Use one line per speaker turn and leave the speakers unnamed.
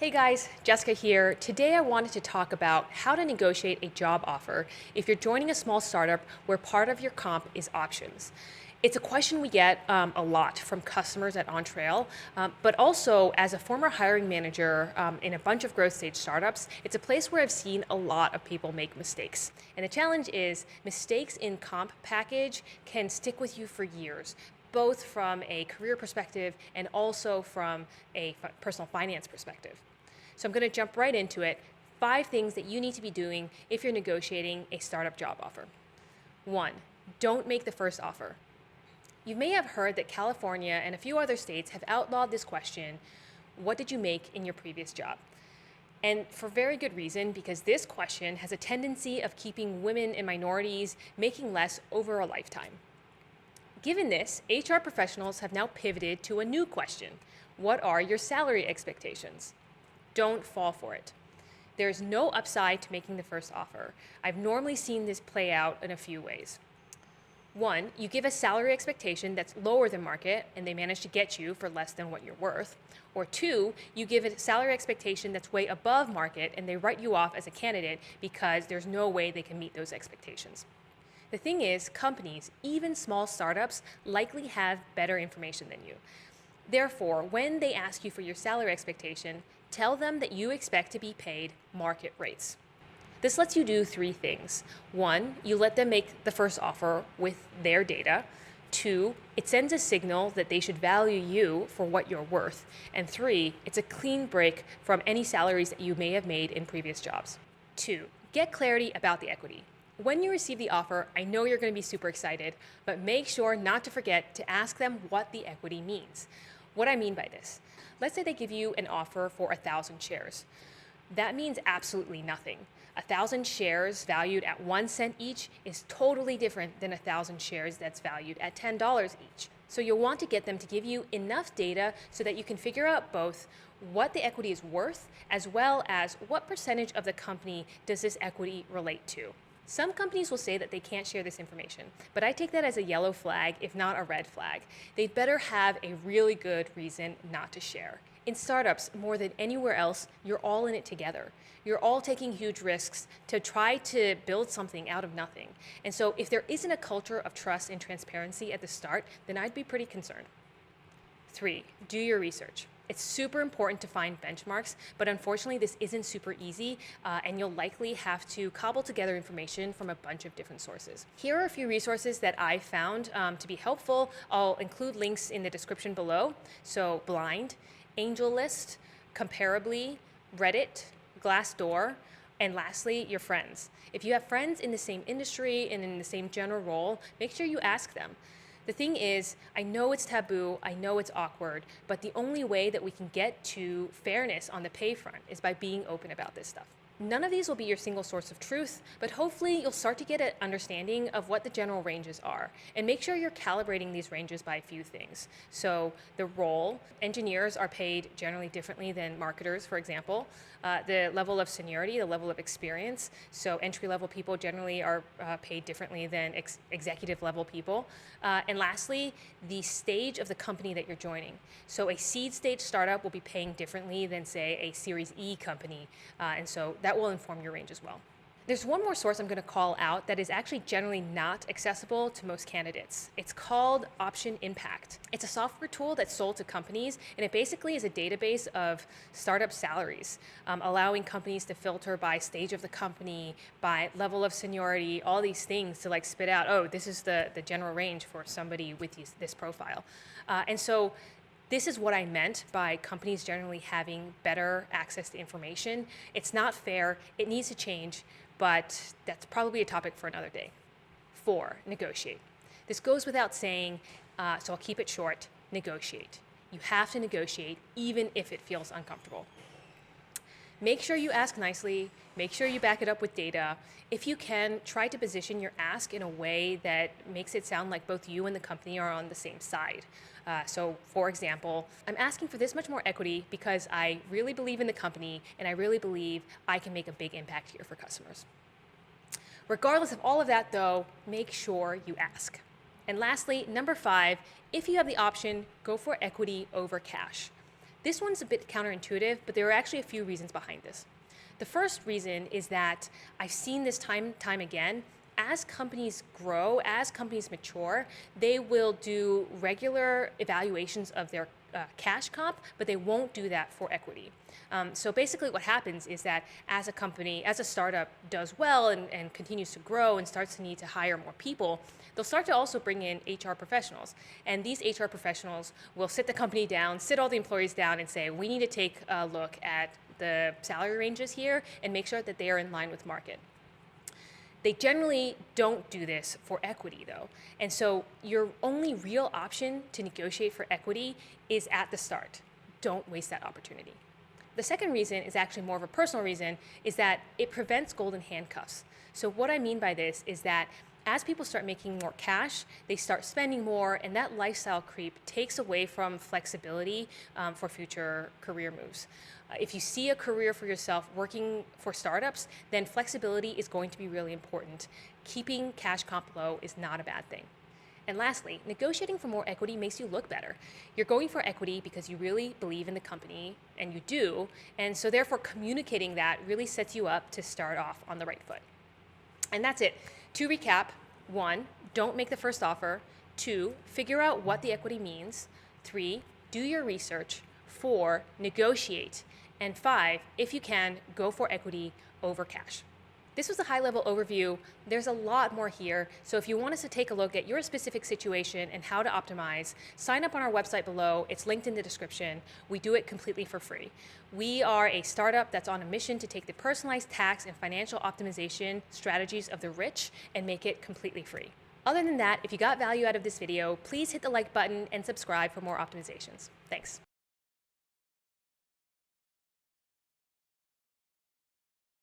Hey guys, Jessica here. Today I wanted to talk about how to negotiate a job offer if you're joining a small startup where part of your comp is options. It's a question we get a lot from customers at OnTrail, but also as a former hiring manager in a bunch of growth stage startups, it's a place where I've seen a lot of people make mistakes. And the challenge is mistakes in comp package can stick with you for years, both from a career perspective and also from a personal finance perspective. So I'm going to jump right into it. 5 things that you need to be doing if you're negotiating a startup job offer. 1, don't make the first offer. You may have heard that California and a few other states have outlawed this question, what did you make in your previous job? And for very good reason, because this question has a tendency of keeping women and minorities making less over a lifetime. Given this, HR professionals have now pivoted to a new question. What are your salary expectations? Don't fall for it. There's no upside to making the first offer. I've normally seen this play out in a few ways. 1, you give a salary expectation that's lower than market and they manage to get you for less than what you're worth. Or 2, you give a salary expectation that's way above market and they write you off as a candidate because there's no way they can meet those expectations. The thing is, companies, even small startups, likely have better information than you. Therefore, when they ask you for your salary expectation, tell them that you expect to be paid market rates. This lets you do 3 things. 1, you let them make the first offer with their data. 2, it sends a signal that they should value you for what you're worth. And 3, it's a clean break from any salaries that you may have made in previous jobs. 2, get clarity about the equity. When you receive the offer, I know you're going to be super excited, but make sure not to forget to ask them what the equity means. What I mean by this, let's say they give you an offer for 1,000 shares. That means absolutely nothing. 1,000 shares valued at 1 cent each is totally different than 1,000 shares that's valued at $10 each. So you'll want to get them to give you enough data so that you can figure out both what the equity is worth, as well as what percentage of the company does this equity relate to. Some companies will say that they can't share this information, but I take that as a yellow flag, if not a red flag. They'd better have a really good reason not to share. In startups, more than anywhere else, you're all in it together. You're all taking huge risks to try to build something out of nothing. And so if there isn't a culture of trust and transparency at the start, then I'd be pretty concerned. 3, do your research. It's super important to find benchmarks, but unfortunately this isn't super easy, and you'll likely have to cobble together information from a bunch of different sources. Here are a few resources that I found to be helpful. I'll include links in the description below. So Blind, AngelList, Comparably, Reddit, Glassdoor, and lastly, your friends. If you have friends in the same industry and in the same general role, make sure you ask them. The thing is, I know it's taboo, I know it's awkward, but the only way that we can get to fairness on the pay front is by being open about this stuff. None of these will be your single source of truth, but hopefully you'll start to get an understanding of what the general ranges are. And make sure you're calibrating these ranges by a few things. So the role, engineers are paid generally differently than marketers, for example. The level of seniority, the level of experience. So entry-level people generally are paid differently than executive-level people. And lastly, the stage of the company that you're joining. So a seed stage startup will be paying differently than, say, a Series E company. And so that will inform your range as well. There's one more source I'm going to call out that is actually generally not accessible to most candidates. It's called Option Impact. It's a software tool that's sold to companies, and it basically is a database of startup salaries, allowing companies to filter by stage of the company, by level of seniority, all these things to like spit out, oh, this is the general range for somebody with this profile. And so this is what I meant by companies generally having better access to information. It's not fair, it needs to change, but that's probably a topic for another day. 4, negotiate. This goes without saying, so I'll keep it short, negotiate. You have to negotiate even if it feels uncomfortable. Make sure you ask nicely, make sure you back it up with data. If you can, try to position your ask in a way that makes it sound like both you and the company are on the same side. So for example, I'm asking for this much more equity because I really believe in the company and I really believe I can make a big impact here for customers. Regardless of all of that though, make sure you ask. And lastly, number 5, if you have the option, go for equity over cash. This one's a bit counterintuitive, but there are actually a few reasons behind this. The first reason is that I've seen this time and time again. As companies grow, as companies mature, they will do regular evaluations of their cash comp, but they won't do that for equity. So basically what happens is that as a company, as a startup does well and continues to grow and starts to need to hire more people, they'll start to also bring in HR professionals. And these HR professionals will sit the company down, sit all the employees down and say, we need to take a look at the salary ranges here and make sure that they are in line with market. They generally don't do this for equity though. And so your only real option to negotiate for equity is at the start. Don't waste that opportunity. The second reason is actually more of a personal reason, is that it prevents golden handcuffs. So what I mean by this is that as people start making more cash, they start spending more, and that lifestyle creep takes away from flexibility for future career moves. If you see a career for yourself working for startups, then flexibility is going to be really important. Keeping cash comp low is not a bad thing. And lastly, negotiating for more equity makes you look better. You're going for equity because you really believe in the company, and you do, and so therefore communicating that really sets you up to start off on the right foot. And that's it. To recap, 1, don't make the first offer. 2, figure out what the equity means. 3, do your research. 4, negotiate. And 5, if you can, go for equity over cash. This was a high-level overview. There's a lot more here, so if you want us to take a look at your specific situation and how to optimize, sign up on our website below. It's linked in the description. We do it completely for free. We are a startup that's on a mission to take the personalized tax and financial optimization strategies of the rich and make it completely free. Other than that, if you got value out of this video, please hit the like button and subscribe for more optimizations. Thanks.